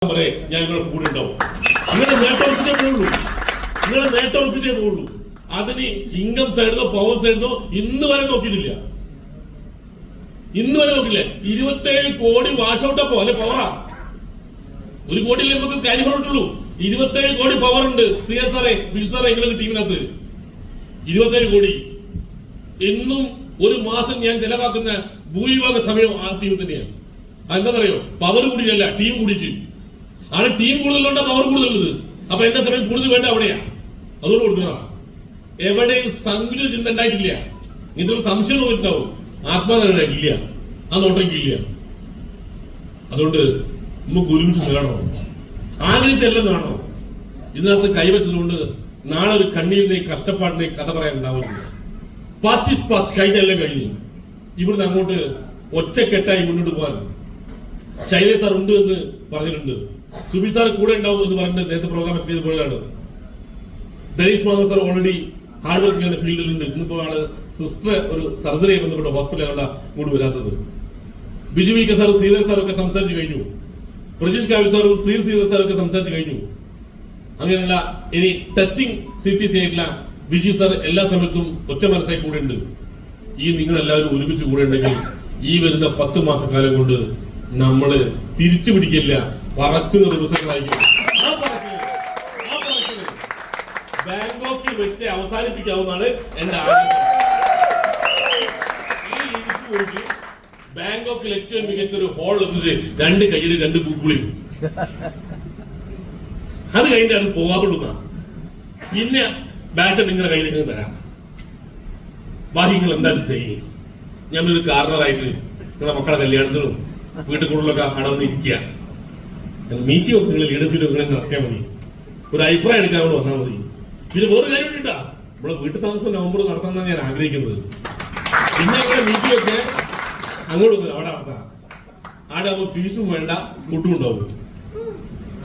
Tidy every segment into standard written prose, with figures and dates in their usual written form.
ഞാൻ നിങ്ങളെ കൂടെ ഉണ്ടാവും. നിങ്ങളെ നേട്ടം ഉറപ്പിച്ചേ പോകുള്ളൂ. അതിന് ഇൻകം സൈഡിലോ പവർ സൈഡിലോ ഇന്ന് വരെ നോക്കിയിട്ടില്ല. 27 കോടി വാഷ് ഔട്ടപ്പോ അല്ലെ പവറാ. 1 കോടിയിൽ നമുക്ക് കാര്യം പറഞ്ഞിട്ടുള്ളൂ. 27 കോടി പവർ ഉണ്ട്. സാറേ ബിജു സാറേ എങ്കിലും ടീമിനകത്ത് 27 കോടി. എന്നും ഒരു മാസം ഞാൻ ചെലവാക്കുന്ന ഭൂരിഭാഗ സമയം ആ ടീം തന്നെയാണ്. അതെന്താണെന്നറിയോ? പവർ കൂടിയല്ല, ടീം കൂടിയിട്ട് ആണ്. ടീം കൂടുതലുണ്ടോ പവർ കൂടുതലുള്ളത്. അപ്പൊ എന്റെ സമയം കൂടുതൽ വേണ്ട അവിടെയാ. അതുകൊണ്ട് കൊടുക്കുന്നതാണ്. എവിടെയും സങ്കുചിത ചിന്ത ഉണ്ടായിട്ടില്ല. ഇതൊരു സംശയം നോക്കിയിട്ടുണ്ടാവും. ആത്മാർത്ഥത ഇല്ല, ആ നോട്ടേക്കില്ല. അതുകൊണ്ട് നമുക്ക് ഒരുമിച്ച് നേടണം, ആഗ്രഹിച്ചെല്ലാം നേടണം. ഇതിനകത്ത് കൈവച്ചതുകൊണ്ട് നാളെ ഒരു കണ്ണീരിന്റെയും കഷ്ടപ്പാടിന്റെയും കഥ പറയാൻ ഉണ്ടാവില്ല. പാസ്റ്റ് ഈസ് പാസ്റ്റ്, കഴിഞ്ഞെല്ലാം കഴിഞ്ഞു. ഇവിടുന്ന് അങ്ങോട്ട് ഒറ്റക്കെട്ടായി മുന്നോട്ട് പോകാൻ ശൈലേഷ് സാർ ഉണ്ട് എന്ന് പറഞ്ഞിട്ടുണ്ട്. സുബി സാർ കൂടെ ഉണ്ടാവും എന്ന് പറഞ്ഞിട്ട് നേരത്തെ പ്രോഗ്രാം എത്തിയത് പോലെയാണ്. Dhanish Madhav sir already hard working ഫീൽഡിലുണ്ട്. ഇന്നിപ്പോ ആണ് സിസ്റ്റർ ഒരു സർജറി ബന്ധപ്പെട്ട ഹോസ്പിറ്റലാണ് ഇങ്ങോട്ട് വരാത്തത്. ബിജു വി കെ സാറും ശ്രീധർ സാറൊക്കെ സംസാരിച്ച് കഴിഞ്ഞു. പ്രജീഷ് കാവ്യ സാറും ശ്രീധർ സാറൊക്കെ സംസാരിച്ച് കഴിഞ്ഞു. അങ്ങനെയുള്ള ഇനി ടച്ചിങ് CTC ആയിട്ടുള്ള ബിജി സാർ എല്ലാ സമയത്തും ഒറ്റ മനസ്സായി കൂടെ ഉണ്ട്. ഈ നിങ്ങളെല്ലാവരും ഒരുമിച്ച് കൂടെ ഉണ്ടെങ്കിൽ ഈ വരുന്ന 10 മാസക്കാലം കൊണ്ട് നമ്മള് തിരിച്ചു പിടിക്കില്ല, പറക്കുന്ന ദിവസങ്ങളായിരിക്കും. ബാങ്കോക്കിൽ വെച്ച് അവസാനിപ്പിക്കാവുന്നതാണ് എന്റെ ആഗ്രഹം. ബാങ്കോക്കിൽ ഏറ്റവും മികച്ചൊരു ഹോൾ എന്നിട്ട് 2 കൈയ്യടി 2 പൂക്കുളിയും അത് കഴിഞ്ഞിട്ട് അത് പോകാറുള്ള. പിന്നെ ബാറ്റ് നിങ്ങളുടെ കയ്യിലേക്ക് തരാം. ബാക്കി നിങ്ങൾ എന്താ ചെയ്യും? ഞാനൊരു കാരണറായിട്ട് നിങ്ങളുടെ മക്കളെ കല്യാണത്തിനും വീട്ടിൽ കൂടുതലൊക്കെ അടവന്നിരിക്കുക. മീറ്റിംഗ് ഒക്കെ നിങ്ങൾ ലീഡേഴ്സ് മീറ്റിംഗ് ഒക്കെ നടത്തിയാൽ മതി. ഒരു അഭിപ്രായം എടുക്കാൻ വന്നാൽ മതി. പിന്നെ വേറെ കാര്യം വേണ്ടിട്ടാ നമ്മളെ വീട്ടിൽ താമസം നവംബർ നടത്താമെന്നാണ് ഞാൻ ആഗ്രഹിക്കുന്നത്. പിന്നെ ഇവിടെ മീറ്റിംഗ് ഒക്കെ അങ്ങോട്ട് അവിടെ നടത്താം. അവിടെ ആകുമ്പോൾ ഫീസും വേണ്ട, ഫുഡും ഉണ്ടാവും.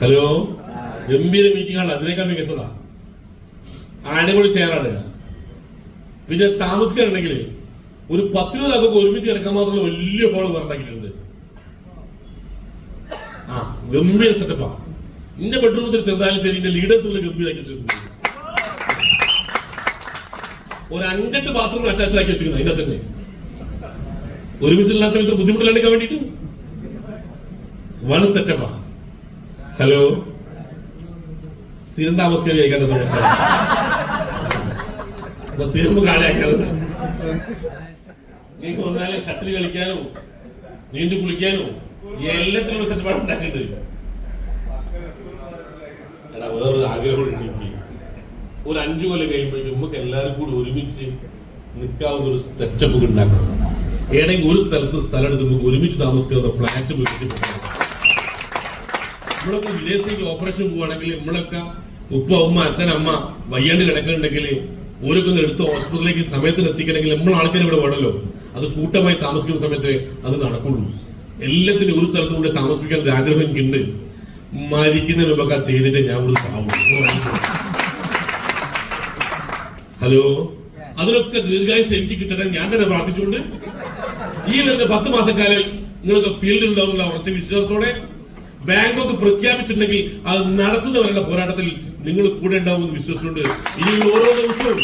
ഹലോ, ഗംഭീര മീറ്റിംഗ് ആണ്. അതിനേക്കാൾ മികച്ചതാ. ആടെ കൂടി ചേരാടുക. പിന്നെ താമസിക്കാനുണ്ടെങ്കിൽ ഒരു 10-20 ആൾക്കൊക്കെ ഒരുമിച്ച് കിടക്കാൻ മാത്രമല്ല വലിയ ഹോൾ ഉണ്ടാക്കിയിട്ടുണ്ട്. ഗംഭീര സെറ്റപ്പാ. എന്റെ ബെഡ്റൂമത്തിൽ ചെറുതായാലും ശരി, എന്റെ ലീഡേഴ്സ് ഗംഭീരാക്കി വെച്ചിട്ടുണ്ട്. ഒരു 5-8 ബാത്റൂം അറ്റാച്ച് ആക്കി വെച്ചിരിക്കുന്നത്. അതിന്റെ തന്നെ ഒരുമിച്ചുള്ള സമയത്ത് ബുദ്ധിമുട്ടില്ലാണ്ടിരിക്കാൻ വേണ്ടിട്ട് വൺ സെറ്റപ്പാ. ഹലോ, സ്ഥിരം താമസിക്കാൻ കഴിക്കേണ്ട സമസ്യ. സ്ഥിരം കാലയാക്കാനും നിങ്ങൾക്ക് വന്നാലും ഷട്ടിൽ കളിക്കാനും നീന്തി കുളിക്കാനും എല്ലാത്തിനുള്ള സെറ്റപ്പാട് ഉണ്ടാക്കിയിട്ടുണ്ട്. എടാ, വേറൊരു ആഗ്രഹം എനിക്ക് ഒരു 5 കൊല്ലം കഴിയുമ്പോഴേക്കും നമുക്ക് എല്ലാവരും കൂടി ഒരുമിച്ച് നിൽക്കാവുന്ന ഒരു സെറ്റപ്പ് ഉണ്ടാക്കണം. ഏതെങ്കിലും ഒരു സ്ഥലത്ത് സ്ഥലം എടുത്ത് നമുക്ക് ഒരുമിച്ച് താമസിക്കാവുന്ന ഫ്ലാറ്റ് പോയിട്ട് നമ്മളൊക്കെ വിദേശത്തേക്ക് ഓപ്പറേഷൻ പോവുകയാണെങ്കിൽ നമ്മളൊക്കെ ഉപ്പ ഉമ്മ അച്ഛൻ അമ്മ വയ്യാണ്ട് കിടക്കുന്നുണ്ടെങ്കിൽ ഓരോക്കെ ഒന്ന് എടുത്ത് ഹോസ്പിറ്റലിലേക്ക് സമയത്തിന് എത്തിക്കണമെങ്കിൽ നമ്മൾ ആൾക്കാർ ഇവിടെ വേണമല്ലോ. അത് കൂട്ടമായി താമസിക്കുന്ന സമയത്ത് അത് നടക്കുള്ളൂ. എല്ലാത്തിനും ഒരു സ്ഥലത്ത് കൊണ്ട് താമസിപ്പിക്കാൻ ഒരു ആഗ്രഹം എനിക്കുണ്ട്. മരിക്കുന്നതിന് മുമ്പൊക്കെ ചെയ്തിട്ട് ഞാൻ ഒരു സാവും. ഹലോ, അതിലൊക്കെ ദീർഘായുസ് എനിക്ക് കിട്ടട്ടെ ഞാൻ തന്നെ പ്രാർത്ഥിച്ചുകൊണ്ട് ഈ വരുന്ന 10 മാസക്കാലം നിങ്ങളൊക്കെ ഫീൽഡിൽ ഉണ്ടാവുന്ന ഉറച്ച വിശ്വാസത്തോടെ ബാങ്കോക്ക് പ്രഖ്യാപിച്ചിട്ടുണ്ടെങ്കിൽ അത് നടത്തുന്നവരുടെ പോരാട്ടത്തിൽ നിങ്ങൾ കൂടെ ഉണ്ടാവുമെന്ന് വിശ്വസിച്ചുകൊണ്ട് ഇനി ഓരോ ദിവസവും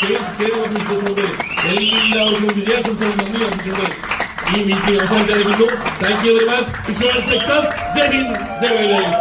വിശ്വസിച്ചുകൊണ്ട് എല്ലാവർക്കും വിജയാശംസകൾ നന്ദി അറിയിച്ചുകൊണ്ട് ഈ മീറ്റിംഗ് അവസാനിച്ചിരിക്കുന്നു. Thank you very much. Wish you all success. Jai Hind, Jai Malayalam.